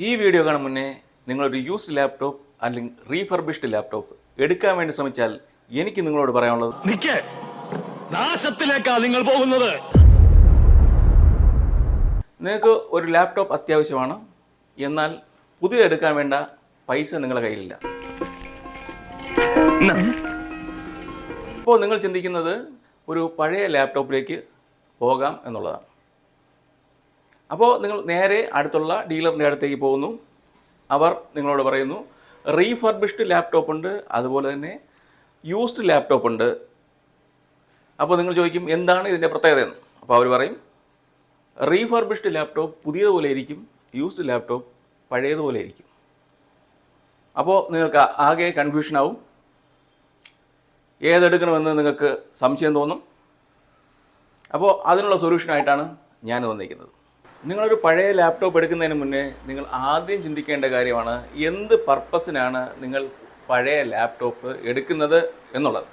ഈ വീഡിയോ കാണും മുന്നേ നിങ്ങളൊരു യൂസ്ഡ് ലാപ്ടോപ്പ് അല്ലെങ്കിൽ റീഫർബിഷ്ഡ് ലാപ്ടോപ്പ് എടുക്കാൻ വേണ്ടി ശ്രമിച്ചാൽ എനിക്ക് നിങ്ങളോട് പറയാനുള്ളത് നാശത്തിലേക്കാ നിങ്ങൾ പോകുന്നത്. നിങ്ങൾക്ക് ഒരു ലാപ്ടോപ്പ് അത്യാവശ്യമാണ്, എന്നാൽ പുതിയ എടുക്കാൻ വേണ്ട പൈസ നിങ്ങളുടെ കയ്യിലില്ല. ഇപ്പോൾ നിങ്ങൾ ചിന്തിക്കുന്നത് ഒരു പഴയ ലാപ്ടോപ്പിലേക്ക് പോകാം എന്നുള്ളതാണ്. അപ്പോൾ നിങ്ങൾ നേരെ അടുത്തുള്ള ഡീലറിൻ്റെ അടുത്തേക്ക് പോകുന്നു. അവർ നിങ്ങളോട് പറയുന്നു റീഫർബിഷ്ഡ് ലാപ്ടോപ്പ് ഉണ്ട്, അതുപോലെ തന്നെ യൂസ്ഡ് ലാപ്ടോപ്പ് ഉണ്ട്. അപ്പോൾ നിങ്ങൾ ചോദിക്കും എന്താണ് ഇതിൻ്റെ പ്രത്യേകത എന്ന്. അപ്പോൾ അവർ പറയും റീഫർബിഷ്ഡ് ലാപ്ടോപ്പ് പുതിയതുപോലെ ഇരിക്കും, യൂസ്ഡ് ലാപ്ടോപ്പ് പഴയതുപോലെ ഇരിക്കും. അപ്പോൾ നിങ്ങൾക്ക് ആകെ കൺഫ്യൂഷനാവും, ഏതെടുക്കണമെന്ന് നിങ്ങൾക്ക് സംശയം തോന്നും. അപ്പോൾ അതിനുള്ള സൊല്യൂഷനായിട്ടാണ് ഞാൻ വന്നിരിക്കുന്നത്. നിങ്ങളൊരു പഴയ ലാപ്ടോപ്പ് എടുക്കുന്നതിന് മുന്നേ നിങ്ങൾ ആദ്യം ചിന്തിക്കേണ്ട കാര്യമാണ് എന്ത് പർപ്പസിനാണ് നിങ്ങൾ പഴയ ലാപ്ടോപ്പ് എടുക്കുന്നത് എന്നുള്ളത്.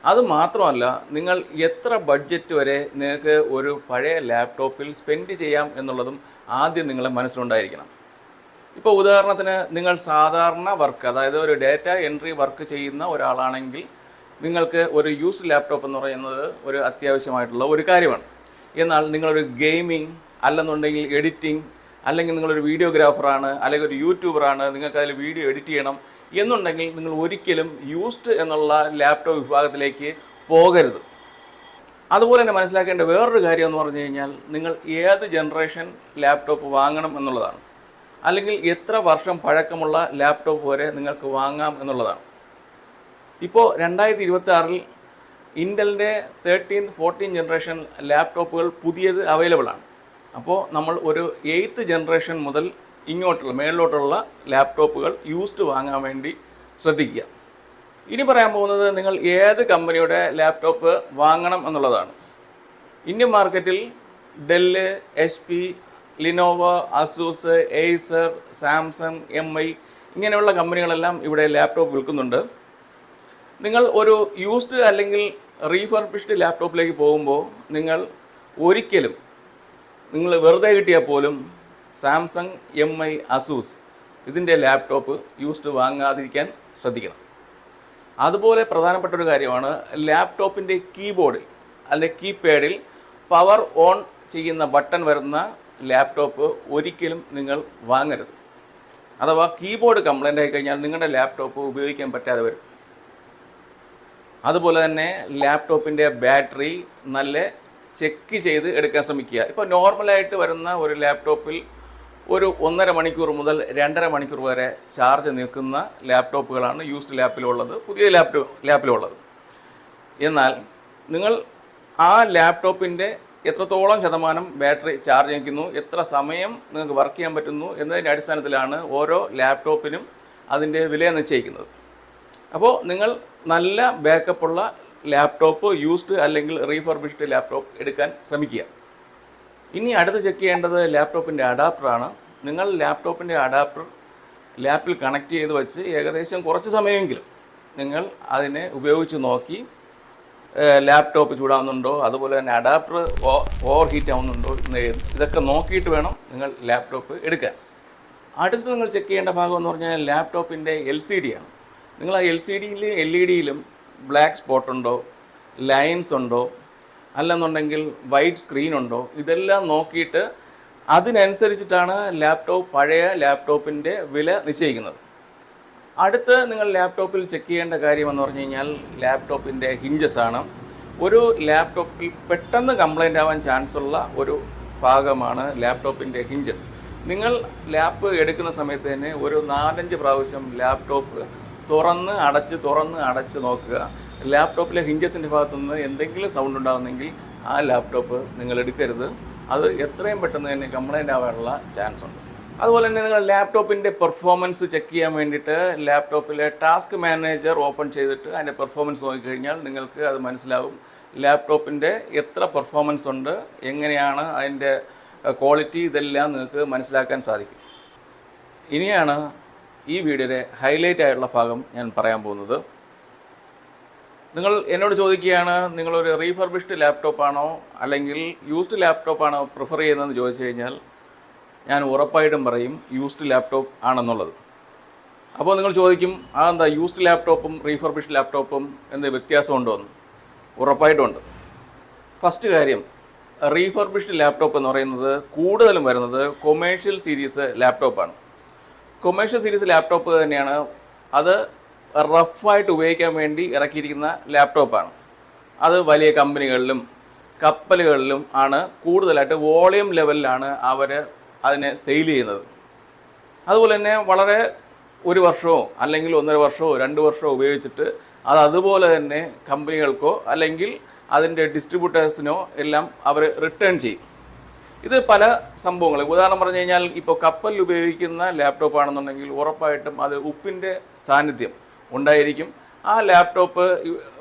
അത് മാത്രമല്ല, നിങ്ങൾ എത്ര ബഡ്ജറ്റ് വരെ നിങ്ങൾക്ക് ഒരു പഴയ ലാപ്ടോപ്പിൽ സ്പെൻഡ് ചെയ്യാം എന്നുള്ളതും ആദ്യം നിങ്ങളെ മനസ്സിലുണ്ടായിരിക്കണം. ഇപ്പോൾ ഉദാഹരണത്തിന് നിങ്ങൾ സാധാരണ വർക്ക്, അതായത് ഒരു ഡാറ്റ എൻട്രി വർക്ക് ചെയ്യുന്ന ഒരാളാണെങ്കിൽ നിങ്ങൾക്ക് ഒരു യൂസ്ഡ് ലാപ്ടോപ്പ് എന്ന് പറയുന്നത് ഒരു അത്യാവശ്യമായിട്ടുള്ള ഒരു കാര്യമാണ്. എന്നാൽ നിങ്ങളൊരു ഗെയിമിംഗ് അല്ലെന്നുണ്ടെങ്കിൽ എഡിറ്റിംഗ്, അല്ലെങ്കിൽ നിങ്ങളൊരു വീഡിയോഗ്രാഫറാണ്, അല്ലെങ്കിൽ ഒരു യൂട്യൂബറാണ്, നിങ്ങൾക്ക് അതിൽ വീഡിയോ എഡിറ്റ് ചെയ്യണം എന്നുണ്ടെങ്കിൽ നിങ്ങൾ ഒരിക്കലും യൂസ്ഡ് എന്നുള്ള ലാപ്ടോപ്പ് വിഭാഗത്തിലേക്ക് പോകരുത്. അതുപോലെ തന്നെ മനസ്സിലാക്കേണ്ട വേറൊരു കാര്യം എന്ന് പറഞ്ഞു കഴിഞ്ഞാൽ നിങ്ങൾ ഏത് ജനറേഷൻ ലാപ്ടോപ്പ് വാങ്ങണം എന്നുള്ളതാണ്, അല്ലെങ്കിൽ എത്ര വർഷം പഴക്കമുള്ള ലാപ്ടോപ്പ് വരെ നിങ്ങൾക്ക് വാങ്ങാം എന്നുള്ളതാണ്. ഇപ്പോൾ 2026 ഇൻ്റലിൻ്റെ 13th 14th ജനറേഷൻ ലാപ്ടോപ്പുകൾ പുതിയത് അവൈലബിൾ ആണ്. അപ്പോൾ നമ്മൾ ഒരു 8th ജനറേഷൻ മുതൽ ഇങ്ങോട്ടുള്ള മേളിലോട്ടുള്ള ലാപ്ടോപ്പുകൾ യൂസ്ഡ് വാങ്ങാൻ വേണ്ടി ശ്രദ്ധിക്കുക. ഇനി പറയാൻ പോകുന്നത് നിങ്ങൾ ഏത് കമ്പനിയുടെ ലാപ്ടോപ്പ് വാങ്ങണം എന്നുള്ളതാണ്. ഇന്ത്യൻ മാർക്കറ്റിൽ Dell, HP, Lenovo, Asus, Acer, Samsung, MI ഇങ്ങനെയുള്ള കമ്പനികളെല്ലാം ഇവിടെ ലാപ്ടോപ്പ് വിൽക്കുന്നുണ്ട്. നിങ്ങൾ ഒരു യൂസ്ഡ് അല്ലെങ്കിൽ റീഫർബിഷ്ഡ് ലാപ്ടോപ്പിലേക്ക് പോകുമ്പോൾ നിങ്ങൾ ഒരിക്കലും നിങ്ങൾ വെറുതെ കിട്ടിയാൽ പോലും സാംസങ്, MI, അസൂസ് ഇതിൻ്റെ ലാപ്ടോപ്പ് യൂസ്ഡ് വാങ്ങാതിരിക്കാൻ ശ്രദ്ധിക്കണം. അതുപോലെ പ്രധാനപ്പെട്ട ഒരു കാര്യമാണ് ലാപ്ടോപ്പിൻ്റെ കീബോർഡിൽ അല്ലെങ്കിൽ കീപാഡിൽ പവർ ഓൺ ചെയ്യുന്ന ബട്ടൺ വരുന്ന ലാപ്ടോപ്പ് ഒരിക്കലും നിങ്ങൾ വാങ്ങരുത്. അഥവാ കീബോർഡ് കംപ്ലൈൻ്റ് ആയി കഴിഞ്ഞാൽ നിങ്ങളുടെ ലാപ്ടോപ്പ് ഉപയോഗിക്കാൻ പറ്റാതെ വരും. അതുപോലെ തന്നെ ലാപ്ടോപ്പിൻ്റെ ബാറ്ററി നല്ല ചെക്ക് ചെയ്ത് എടുക്കാൻ ശ്രമിക്കുക. ഇപ്പോൾ നോർമലായിട്ട് വരുന്ന ഒരു ലാപ്ടോപ്പിൽ ഒരു 1.5 മണിക്കൂർ മുതൽ 2.5 മണിക്കൂർ വരെ ചാർജ് നിൽക്കുന്ന ലാപ്ടോപ്പുകളാണ് യൂസ്ഡ് ലാപ്പിലുള്ളത്, പുതിയ ലാപ്പിലുള്ളത്. എന്നാൽ നിങ്ങൾ ആ ലാപ്ടോപ്പിൻ്റെ എത്രത്തോളം ശതമാനം ബാറ്ററി ചാർജ് നിൽക്കുന്നു, എത്ര സമയം നിങ്ങൾക്ക് വർക്ക് ചെയ്യാൻ പറ്റുന്നു എന്നതിൻ്റെ അടിസ്ഥാനത്തിലാണ് ഓരോ ലാപ്ടോപ്പിനും അതിൻ്റെ വില നിശ്ചയിക്കുന്നത്. അപ്പോൾ നിങ്ങൾ നല്ല ബാക്കപ്പുള്ള ലാപ്ടോപ്പ്, യൂസ്ഡ് അല്ലെങ്കിൽ റീഫർബിഷ്ഡ് ലാപ്ടോപ്പ് എടുക്കാൻ ശ്രമിക്കുക. ഇനി അടുത്ത് ചെക്ക് ചെയ്യേണ്ടത് ലാപ്ടോപ്പിൻ്റെ അഡാപ്റ്ററാണ്. നിങ്ങൾ ലാപ്ടോപ്പിൻ്റെ അഡാപ്റ്റർ ലാപ്പിൽ കണക്ട് ചെയ്ത് വെച്ച് ഏകദേശം കുറച്ച് സമയമെങ്കിലും നിങ്ങൾ അതിനെ ഉപയോഗിച്ച് നോക്കി ലാപ്ടോപ്പ് ചൂടാവുന്നുണ്ടോ, അതുപോലെ തന്നെ അഡാപ്റ്റർ ഓവർ ഹീറ്റ് ആവുന്നുണ്ടോ, ഇതൊക്കെ നോക്കിയിട്ട് വേണം നിങ്ങൾ ലാപ്ടോപ്പ് എടുക്കാൻ. അടുത്ത് നിങ്ങൾ ചെക്ക് ചെയ്യേണ്ട ഭാഗം എന്ന് പറഞ്ഞാൽ ലാപ്ടോപ്പിൻ്റെ LCD ആണ്. നിങ്ങൾ ആ LCDയിൽ LED-യിലും ബ്ലാക്ക് സ്പോട്ട് ഉണ്ടോ, ലൈൻസ് ഉണ്ടോ, അല്ലെന്നുണ്ടെങ്കിൽ വൈറ്റ് സ്ക്രീൻ ഉണ്ടോ, ഇതെല്ലാം നോക്കിയിട്ട് അതിനനുസരിച്ചിട്ടാണ് പഴയ ലാപ്ടോപ്പിൻ്റെ വില നിശ്ചയിക്കുന്നത്. അടുത്ത് നിങ്ങൾ ലാപ്ടോപ്പിൽ ചെക്ക് ചെയ്യേണ്ട കാര്യമെന്ന് പറഞ്ഞു കഴിഞ്ഞാൽ ലാപ്ടോപ്പിൻ്റെ ഹിഞ്ചസ് ആണ്. ഒരു ലാപ്ടോപ്പിൽ പെട്ടെന്ന് കംപ്ലൈൻ്റ് ആവാൻ ചാൻസ് ഉള്ള ഒരു ഭാഗമാണ് ലാപ്ടോപ്പിൻ്റെ ഹിഞ്ചസ്. നിങ്ങൾ ലാപ്പ് എടുക്കുന്ന സമയത്ത് തന്നെ ഒരു 4-5 പ്രാവശ്യം ലാപ്ടോപ്പ് തുറന്ന് അടച്ച് നോക്കുക. ലാപ്ടോപ്പിലെ ഹിഞ്ചസിൻ്റെ ഭാഗത്തുനിന്ന് എന്തെങ്കിലും സൗണ്ട് ഉണ്ടാകുന്നെങ്കിൽ ആ ലാപ്ടോപ്പ് നിങ്ങൾ എടുക്കരുത്. അത് എത്രയും പെട്ടെന്ന് തന്നെ കംപ്ലൈൻ്റ് ആവാനുള്ള ചാൻസ് ഉണ്ട്. അതുപോലെ തന്നെ നിങ്ങൾ ലാപ്ടോപ്പിൻ്റെ പെർഫോമൻസ് ചെക്ക് ചെയ്യാൻ വേണ്ടിയിട്ട് ലാപ്ടോപ്പിലെ ടാസ്ക് മാനേജർ ഓപ്പൺ ചെയ്തിട്ട് അതിൻ്റെ പെർഫോമൻസ് നോക്കിക്കഴിഞ്ഞാൽ നിങ്ങൾക്ക് അത് മനസ്സിലാകും ലാപ്ടോപ്പിൻ്റെ എത്ര പെർഫോമൻസ് ഉണ്ട്, എങ്ങനെയാണ് അതിൻ്റെ ക്വാളിറ്റി, ഇതെല്ലാം നിങ്ങൾക്ക് മനസ്സിലാക്കാൻ സാധിക്കും. ഇനിയാണ് ഈ വീഡിയോയുടെ ഹൈലൈറ്റ് ആയിട്ടുള്ള ഭാഗം ഞാൻ പറയാൻ പോകുന്നത്. നിങ്ങൾ എന്നോട് ചോദിക്കുകയാണ് നിങ്ങളൊരു റീഫർബിഷ്ഡ് ലാപ്ടോപ്പാണോ അല്ലെങ്കിൽ യൂസ്ഡ് ലാപ്ടോപ്പാണോ പ്രിഫർ ചെയ്യുന്നതെന്ന് ചോദിച്ചു കഴിഞ്ഞാൽ ഞാൻ ഉറപ്പായിട്ടും പറയും യൂസ്ഡ് ലാപ്ടോപ്പ് ആണെന്നുള്ളത്. അപ്പോൾ നിങ്ങൾ ചോദിക്കും, അതെന്താ യൂസ്ഡ് ലാപ്ടോപ്പും റീഫർബിഷ്ഡ് ലാപ്ടോപ്പും എന്ത് വ്യത്യാസമുണ്ടോ എന്ന്? ഉറപ്പായിട്ടുമുണ്ട്. ഫസ്റ്റ് കാര്യം, റീഫർബിഷ്ഡ് ലാപ്ടോപ്പ് എന്ന് പറയുന്നത് കൂടുതലും വരുന്നത് കൊമേഴ്ഷ്യൽ സീരീസ് ലാപ്ടോപ്പാണ്. കൊമേഴ്ഷ്യൽ സീരീസ് ലാപ്ടോപ്പ് തന്നെയാണ്, അത് റഫായിട്ട് ഉപയോഗിക്കാൻ വേണ്ടി ഇറക്കിയിരിക്കുന്ന ലാപ്ടോപ്പാണ്. അത് വലിയ കമ്പനികളിലും കപ്പലുകളിലും ആണ് കൂടുതലായിട്ട് വോളിയം ലെവലിലാണ് അവർ അതിനെ സെയിൽ ചെയ്യുന്നത്. അതുപോലെ തന്നെ വളരെ 1 വർഷമോ അല്ലെങ്കിൽ 1.5 വർഷമോ 2 വർഷമോ ഉപയോഗിച്ചിട്ട് അത് അതുപോലെ തന്നെ കമ്പനികൾക്കോ അല്ലെങ്കിൽ അതിൻ്റെ ഡിസ്ട്രിബ്യൂട്ടേഴ്സിനോ എല്ലാം അവർ റിട്ടേൺ ചെയ്യും. ഇത് പല സംഭവങ്ങൾ, ഉദാഹരണം പറഞ്ഞു കഴിഞ്ഞാൽ ഇപ്പോൾ കപ്പലിൽ ഉപയോഗിക്കുന്ന ലാപ്ടോപ്പ് ആണെന്നുണ്ടെങ്കിൽ ഉറപ്പായിട്ടും അത് ഉപ്പിൻ്റെ സാന്നിധ്യം ഉണ്ടായിരിക്കും. ആ ലാപ്ടോപ്പ്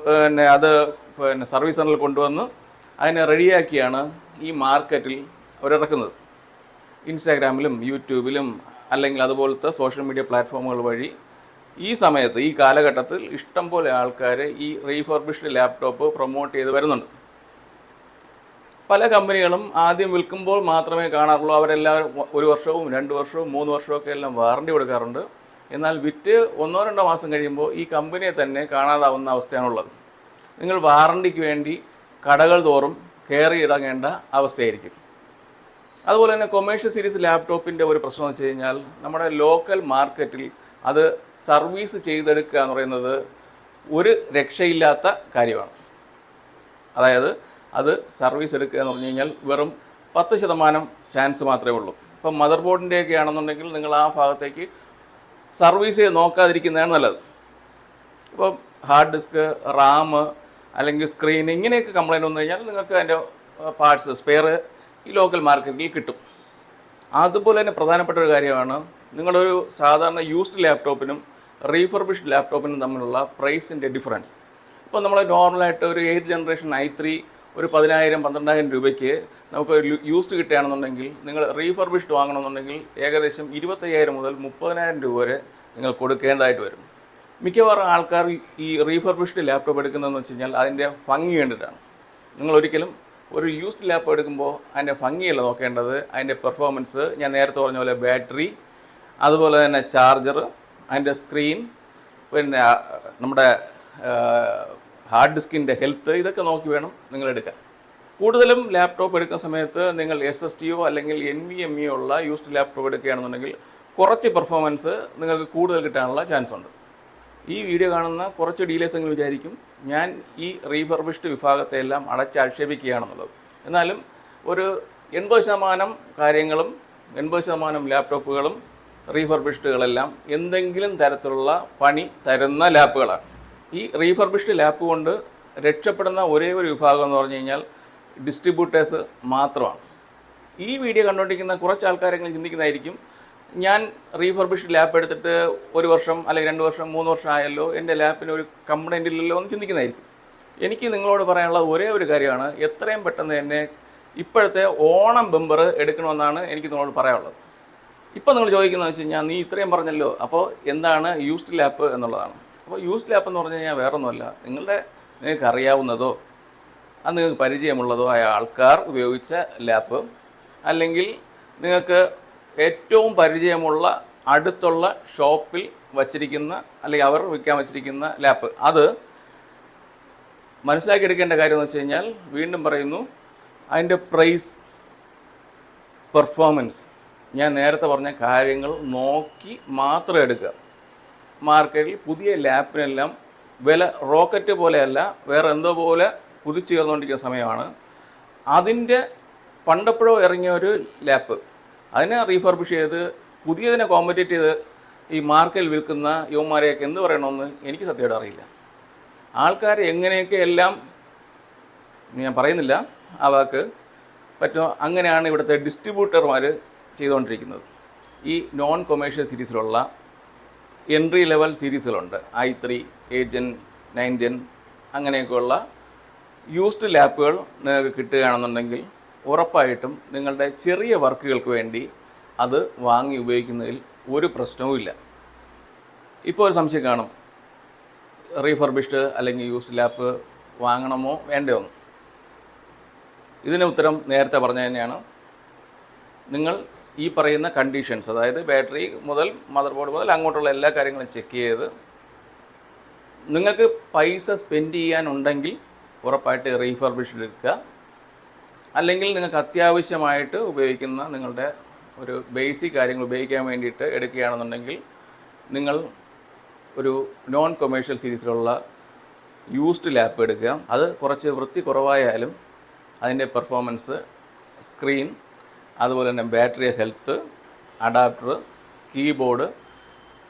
അത് സർവീസ് സെൻ്ററിൽ കൊണ്ടുവന്ന് അതിനെ റെഡിയാക്കിയാണ് ഈ മാർക്കറ്റിൽ അവരിറക്കുന്നത്. ഇൻസ്റ്റാഗ്രാമിലും യൂട്യൂബിലും അല്ലെങ്കിൽ അതുപോലത്തെ സോഷ്യൽ മീഡിയ പ്ലാറ്റ്ഫോമുകൾ വഴി ഈ സമയത്ത്, ഈ കാലഘട്ടത്തിൽ ഇഷ്ടംപോലെ ആൾക്കാർ ഈ റീഫർബിഷ്ഡ് ലാപ്ടോപ്പ് പ്രൊമോട്ട് ചെയ്ത് വരുന്നുണ്ട്. പല കമ്പനികളും ആദ്യം വിൽക്കുമ്പോൾ മാത്രമേ കാണാറുള്ളൂ. അവരെല്ലാവരും 1 വർഷവും 2 വർഷവും 3 വർഷമൊക്കെ എല്ലാം വാറണ്ടി കൊടുക്കാറുണ്ട്. എന്നാൽ വിറ്റ് 1-2 മാസം കഴിയുമ്പോൾ ഈ കമ്പനിയെ തന്നെ കാണാതാവുന്ന അവസ്ഥയാണുള്ളത്. നിങ്ങൾ വാറണ്ടിക്ക് വേണ്ടി കടകൾ തോറും കയറി ഇറങ്ങേണ്ട അവസ്ഥയായിരിക്കും. അതുപോലെ തന്നെ കൊമേഴ്ഷ്യൽ സീരീസ് ലാപ്ടോപ്പിൻ്റെ ഒരു പ്രശ്നം എന്ന് വെച്ച് കഴിഞ്ഞാൽ, നമ്മുടെ ലോക്കൽ മാർക്കറ്റിൽ അത് സർവീസ് ചെയ്തെടുക്കുക എന്ന് പറയുന്നത് ഒരു രക്ഷയില്ലാത്ത കാര്യമാണ്. അതായത് അത് സർവീസ് എടുക്കുക എന്ന് പറഞ്ഞു കഴിഞ്ഞാൽ വെറും 10% ചാൻസ് മാത്രമേ ഉള്ളൂ. ഇപ്പം മദർ ബോർഡിൻ്റെയൊക്കെ ആണെന്നുണ്ടെങ്കിൽ നിങ്ങൾ ആ ഭാഗത്തേക്ക് സർവീസ് ചെയ്ത് നോക്കാതിരിക്കുന്നതാണ് നല്ലത്. ഇപ്പം ഹാർഡ് ഡിസ്ക്, റാം അല്ലെങ്കിൽ സ്ക്രീൻ ഇങ്ങനെയൊക്കെ കംപ്ലൈൻറ്റ് വന്നു കഴിഞ്ഞാൽ നിങ്ങൾക്ക് അതിൻ്റെ പാർട്സ് സ്പെയർ ഈ ലോക്കൽ മാർക്കറ്റിൽ കിട്ടും. അതുപോലെ തന്നെ പ്രധാനപ്പെട്ട ഒരു കാര്യമാണ് നിങ്ങളൊരു സാധാരണ യൂസ്ഡ് ലാപ്ടോപ്പിനും റീഫർബിഷ്ഡ് ലാപ്ടോപ്പിനും തമ്മിലുള്ള പ്രൈസിൻ്റെ ഡിഫറൻസ്. ഇപ്പോൾ നമ്മൾ നോർമലായിട്ട് ഒരു 8th ജനറേഷൻ i3 ഒരു 10,000-12,000 രൂപയ്ക്ക് നമുക്ക് യൂസ്ഡ് കിട്ടുകയാണെന്നുണ്ടെങ്കിൽ, നിങ്ങൾ റീഫർബിഷ്ഡ് വാങ്ങണമെന്നുണ്ടെങ്കിൽ ഏകദേശം 25,000 മുതൽ 30,000 രൂപ വരെ നിങ്ങൾ കൊടുക്കേണ്ടതായിട്ട് വരും. മിക്കവാറും ആൾക്കാർ ഈ റീഫർബിഷ്ഡ് ലാപ്ടോപ്പ് എടുക്കുന്നതെന്ന് വെച്ച് കഴിഞ്ഞാൽ അതിൻ്റെ ഭംഗി കണ്ടിട്ടാണ്. നിങ്ങൾ ഒരിക്കലും ഒരു യൂസ്ഡ് ലാപ്പ് എടുക്കുമ്പോൾ അതിൻ്റെ ഭംഗിയല്ല നോക്കേണ്ടത്, അതിൻ്റെ പെർഫോമൻസ്, ഞാൻ നേരത്തെ പറഞ്ഞ പോലെ ബാറ്ററി, അതുപോലെ തന്നെ ചാർജർ, അതിൻ്റെ സ്ക്രീൻ, പിന്നെ നമ്മുടെ ഹാർഡ് ഡിസ്കിൻ്റെ ഹെൽത്ത്, ഇതൊക്കെ നോക്കി വേണം നിങ്ങൾ എടുക്കാൻ. കൂടുതലും ലാപ്ടോപ്പ് എടുക്കുന്ന സമയത്ത് നിങ്ങൾ SSDയോ അല്ലെങ്കിൽ NVMe ഉള്ള യൂസ്ഡ് ലാപ്ടോപ്പ് എടുക്കുകയാണെന്നുണ്ടെങ്കിൽ കുറച്ച് പെർഫോമൻസ് നിങ്ങൾക്ക് കൂടുതൽ കിട്ടാനുള്ള ചാൻസ് ഉണ്ട്. ഈ വീഡിയോ കാണുന്ന കുറച്ച് ഡീലേഴ്സ് എങ്കിലും വിചാരിക്കും ഞാൻ ഈ റീഫർബിഷ്ഡ് വിഭാഗത്തെ എല്ലാം അടച്ചാക്ഷേപിക്കുകയാണെന്നുള്ളത്. എന്നാലും ഒരു 80% കാര്യങ്ങളും 80% ലാപ്ടോപ്പുകളും റീഫർബിഷ്ഡുകളെല്ലാം എന്തെങ്കിലും തരത്തിലുള്ള പണി തരുന്ന ലാപ്പുകളാണ്. ഈ റീഫർബിഷ്ഡ് ലാപ്പ് കൊണ്ട് രക്ഷപ്പെടുന്ന ഒരേ ഒരു വിഭാഗം എന്ന് പറഞ്ഞു കഴിഞ്ഞാൽ ഡിസ്ട്രിബ്യൂട്ടേഴ്സ് മാത്രമാണ്. ഈ വീഡിയോ കണ്ടുകൊണ്ടിരിക്കുന്ന കുറച്ച് ആൾക്കാരെങ്കിലും ചിന്തിക്കുന്നതായിരിക്കും, ഞാൻ റീഫർബിഷ്ഡ് ലാപ്പ് എടുത്തിട്ട് 1 വർഷം അല്ലെങ്കിൽ 2 വർഷം 3 വർഷം ആയല്ലോ, എൻ്റെ ലാപ്പിന് ഒരു കംപ്ലൈൻ്റ് ഇല്ലല്ലോ എന്ന് ചിന്തിക്കുന്നതായിരിക്കും. എനിക്ക് നിങ്ങളോട് പറയാനുള്ള ഒരേ ഒരു കാര്യമാണ്, എത്രയും പെട്ടെന്ന് തന്നെ ഇപ്പോഴത്തെ ഓണം ബമ്പർ എടുക്കണമെന്നാണ് എനിക്ക് നിങ്ങളോട് പറയാനുള്ളത്. ഇപ്പോൾ നിങ്ങൾ ചോദിക്കുന്നത് വെച്ച് കഴിഞ്ഞാൽ, നീ ഇത്രയും പറഞ്ഞല്ലോ, അപ്പോൾ എന്താണ് യൂസ്ഡ് ലാപ്പ് എന്നുള്ളതാണ്. അപ്പോൾ യൂസ്ഡ് ലാപ്പ് എന്ന് പറഞ്ഞു കഴിഞ്ഞാൽ വേറൊന്നുമല്ല, നിങ്ങൾക്ക് അറിയാവുന്നതോ അത് നിങ്ങൾക്ക് പരിചയമുള്ളതോ ആയ ആൾക്കാർ ഉപയോഗിച്ച ലാപ്പ്, അല്ലെങ്കിൽ നിങ്ങൾക്ക് ഏറ്റവും പരിചയമുള്ള അടുത്തുള്ള ഷോപ്പിൽ വച്ചിരിക്കുന്ന അല്ലെങ്കിൽ അവർ വിൽക്കാൻ വച്ചിരിക്കുന്ന ലാപ്പ്. അത് മനസ്സിലാക്കിയെടുക്കേണ്ട കാര്യം എന്ന് വെച്ച് കഴിഞ്ഞാൽ, വീണ്ടും പറയുന്നു, അതിൻ്റെ പ്രൈസ്, പെർഫോമൻസ്, ഞാൻ നേരത്തെ പറഞ്ഞ കാര്യങ്ങൾ നോക്കി മാത്രം എടുക്കുക. മാർക്കറ്റിൽ പുതിയ ലാപ്പിനെല്ലാം വില റോക്കറ്റ് പോലെയല്ല, വേറെ എന്തോ പോലെ കുതിച്ചുയർന്നുകൊണ്ടിരിക്കുന്ന സമയമാണ്. അതിൻ്റെ പണ്ടെപ്പോഴോ ഇറങ്ങിയ ഒരു ലാപ്പ് അതിനെ റീഫർബിഷ് ചെയ്ത് പുതിയതിനെ കോമ്പറ്റേറ്റ് ചെയ്ത് ഈ മാർക്കറ്റിൽ വിൽക്കുന്ന യുവന്മാരെയൊക്കെ എന്ത് പറയണമെന്ന് എനിക്ക് സത്യമായിട്ട് അറിയില്ല. ആൾക്കാർ എങ്ങനെയൊക്കെ എല്ലാം, ഞാൻ പറയുന്നില്ല ആ വാക്ക്, പറ്റുമോ അങ്ങനെയാണ് ഇവിടുത്തെ ഡിസ്ട്രിബ്യൂട്ടർമാർ ചെയ്തുകൊണ്ടിരിക്കുന്നത്. ഈ നോൺ കൊമേഴ്ഷ്യൽ സീരീസിലുള്ള എൻട്രി ലെവൽ സീരീസുകളുണ്ട്, i3, 8 Gen, 9 Gen അങ്ങനെയൊക്കെയുള്ള യൂസ്ഡ് ലാപ്പുകൾ നിങ്ങൾക്ക് കിട്ടുകയാണെന്നുണ്ടെങ്കിൽ ഉറപ്പായിട്ടും നിങ്ങളുടെ ചെറിയ വർക്കുകൾക്ക് വേണ്ടി അത് വാങ്ങി ഉപയോഗിക്കുന്നതിൽ ഒരു പ്രശ്നവുമില്ല. ഇപ്പോൾ ഒരു സംശയം കാണും, റീഫർബിഷ്ഡ് അല്ലെങ്കിൽ യൂസ്ഡ് ലാപ്പ് വാങ്ങണമോ വേണ്ടയോ എന്ന്. ഇതിന് ഉത്തരം നേരത്തെ പറഞ്ഞ തന്നെയാണ്. നിങ്ങൾ ഈ പറയുന്ന കണ്ടീഷൻസ്, അതായത് ബാറ്ററി മുതൽ മദർ ബോർഡ് മുതൽ അങ്ങോട്ടുള്ള എല്ലാ കാര്യങ്ങളും ചെക്ക് ചെയ്ത് നിങ്ങൾക്ക് പൈസ സ്പെൻഡ് ചെയ്യാനുണ്ടെങ്കിൽ ഉറപ്പായിട്ട് റീഫർബിഷ്ഡ് എടുക്കുക. അല്ലെങ്കിൽ നിങ്ങൾക്ക് അത്യാവശ്യമായിട്ട് ഉപയോഗിക്കുന്ന നിങ്ങളുടെ ഒരു ബേസിക് കാര്യങ്ങൾ ഉപയോഗിക്കാൻ വേണ്ടിയിട്ട് എടുക്കുകയാണെന്നുണ്ടെങ്കിൽ നിങ്ങൾ ഒരു നോൺ കൊമേഴ്ഷ്യൽ സീരീസിലുള്ള യൂസ്ഡ് ലാപ്പ് എടുക്കുക. അത് കുറച്ച് വൃത്തി കുറവായാലും അതിൻ്റെ പെർഫോമൻസ്, സ്ക്രീൻ, അതുപോലെ തന്നെ ബാറ്ററി ഹെൽത്ത്, അഡാപ്റ്റർ, കീബോർഡ്,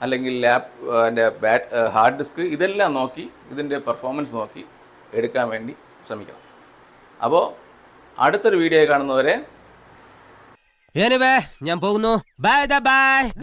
അല്ലെങ്കിൽ ഹാർഡ് ഡിസ്ക്, ഇതെല്ലാം നോക്കി ഇതിൻ്റെ പെർഫോമൻസ് നോക്കി എടുക്കാൻ വേണ്ടി ശ്രമിക്കണം. അപ്പോൾ അടുത്തൊരു വീഡിയോ കാണുന്നവരെ ഞാൻ പോകുന്നു. Bye bye.